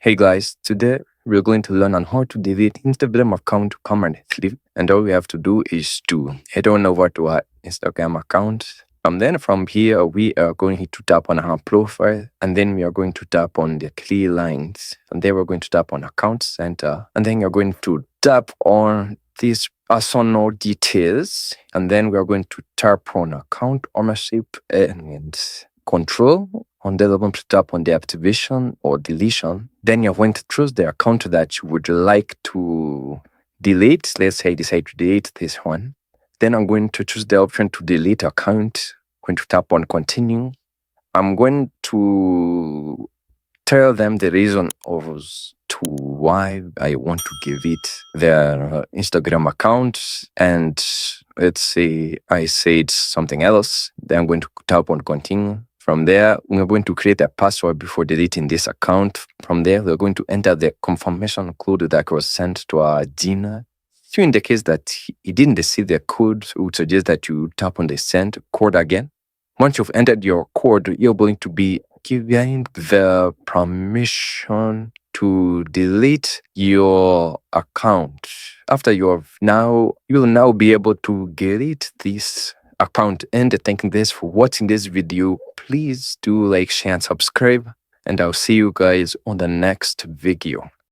Hey guys, today we're going to learn on how to delete Instagram account permanently. And all we have to do is to head on over to our Instagram account. From here, we are going to tap on our profile, and then we are going to tap on the three lines. And then we're going to tap on account center, and then you're going to tap on these personal details, and then we are going to tap on account ownership and control. And then we're going to tap on the activation or deletion. Then you're going to choose the account that you would like to delete. Let's say I decide to delete this one. Then I'm going to choose the option to delete account. I'm going to tap on continue. I'm going to tell them the reason to why I want to give it their Instagram account. And let's say I said something else. Then I'm going to tap on continue. From there, we're going to create a password before deleting this account. From there, we're going to enter the confirmation code that was sent to our Gina. So in the case that he didn't receive the code, we would suggest that you tap on the send code again. Once you've entered your code, you're going to be given the permission to delete your account. After you'll now be able to delete this account. And thank you guys for watching this video. Please do like, share, and subscribe. And I'll see you guys on the next video.